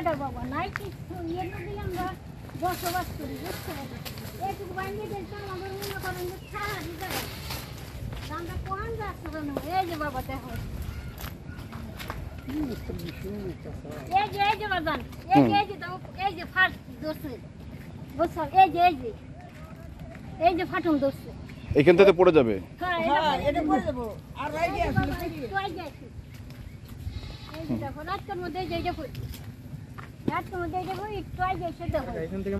জায়গা বাবা নাই কিছু এর মধ্যে আমরা বসবাস করি বুঝতে পারি এইটুকু বাইরে দেখতে আমাদের মনে করেন যে সাহায্য জায়গা আমরা কোন যাচ্ছি এই যে বাবা দেখো এই যে বাজান এই যে ফাট দোষে বুঝছো এই যে ফাটুন দোষে এখান থেকে পড়ে যাবে। হ্যাঁ এটা পড়ে যাবো আর রাইগে আছে এই যে দেখো রাতের মধ্যে যেটা পড়ি রাতের মধ্যে এটা পড়ি একটু আগে এসে দেখো এখান থেকে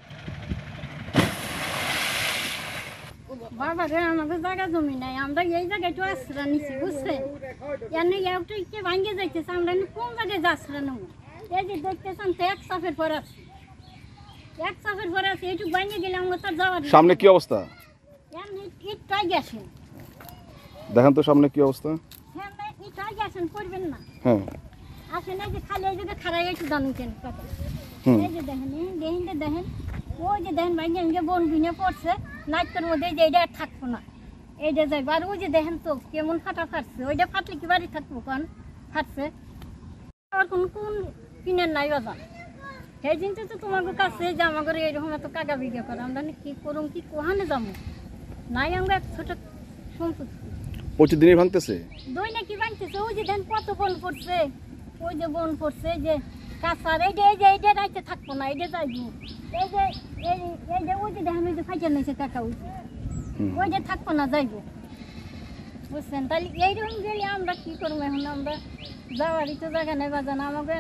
বাবা রে আমাদের জায়গা জমি নাই আমরা এই জায়গায় একটু আশ্রয় নিচ্ছি বুঝছেন এনে একটু ইচ্ছে ভাঙে যাইতেছে আমরা কোন জায়গায় আশ্রয় নেবো এই যে দেখতেছেন তো এক সাফের পর আছে একটু ভাঙে গেলে আমরা তার যাওয়ার সামনে কি অবস্থা একটু আগে আসেন দেখেন তো সামনে কি অবস্থা। হ্যাঁ একটু আগে আসেন করবেন না হ্যাঁ আসেন এই যে খালি এই জায়গায় খারাই একটু দামি কেন কথা এই যে দেখেন দেখেন ওই যে দেখেন ভাঙে ভেঙে বন ভিঙে পড়ছে নাইটের মধ্যে যে এইটা আর থাকবো না এইটা যাইবো আর ওই যে দেখেন তো কেমন ফাটা ফাটছে ওইটা ফাটলে কি বাড়ি থাকবো কারণ ফাটছে আর কোন কিনের নাই বাজার সেই জিনিসটা তো তোমার কাছে যে আমাদের এইরকম এত কাগা বিঘা করে আমরা কি করুম কি কোহানে যাবো নাই আমরা ছোট সম্পত্তি প্রতিদিনই ভাঙতেছে দই না কি ভাঙতেছে ওই যে দেখেন কত বন পড়ছে ওই যে বন পড়ছে যে কাঁচার এইটা রাইতে থাকবো না এইটা যাইবো এই যে ওই যে দেখেন ওই যে ফাইটার নিয়েছে কাকা ওই যে থাকবো না যাইবো বুঝছেন তাহলে এইরকম গেলে আমরা কি করবো এখন আমরা যাওয়ারই তো জায়গা নেই বাজানো আমাকে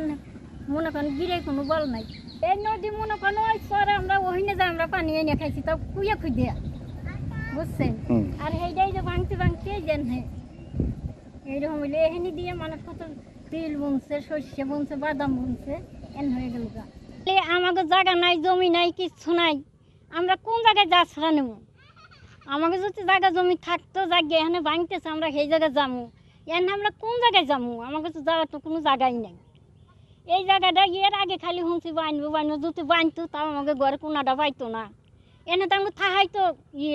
মনে করেন গিরে কোনো বল নাই এই নদী মনে করেন ওই সরে আমরা ওইনে যাই আমরা পানি এনে খাইছি তাও কুইয়া খুঁজে বুঝছেন আর এইটাই যে ভাঙতে যেন হ্যাঁ এইরকম হইলে এখানে দিয়ে মানুষ কত তিল বুনছে সর্ষে বুনছে বাদাম বুনছে এন হয়ে গেল আমাদের জায়গা নাই জমি নাই কিচ্ছু নাই আমরা কোন জায়গায় যাচ্ছরা নেব আমাকে যদি জায়গা জমি থাকতো জায়গা এখানে ভাঙতেছে আমরা সেই জায়গায় যাবো এখানে আমরা কোন জায়গায় যাবো আমাকে তো যাওয়ার তো কোনো জায়গাই নাই এই জায়গাটা এর আগে খালি শুনছি বানবো যদি বানতো তাও আমাকে ঘরে কোনাটা পাইতো না এনে তো আমাকে থাহাইতো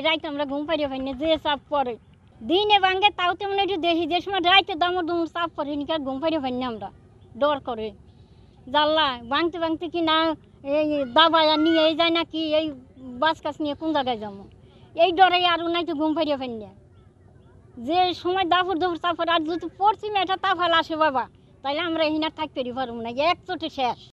রাইতে আমরা ঘুম পাড়িয়ে পাই না যে চাপ পরে দিনে ভাঙে তাও তেমন একটু দেখি যে সময় রাইতে দামর দুমর চাপ পরে নিকার ঘুম পাড়িয়ে পাই না আমরা ডর করে জানলা ভাঙতে কি না এই দাবায় নিয়ে এই যায় নাকি এই বাস কাছ নিয়ে কোন জায়গায় যাবো এই ডরে আরও নাই তো ঘুম পাড়িয়ে পাই না যে সময় দাফর চাপড় আর যদি পশ্চিমে এটা তাফাল আসে বাবা তাহলে আমরা এখানে থাকতে পারবো না এক চোটে শেষ।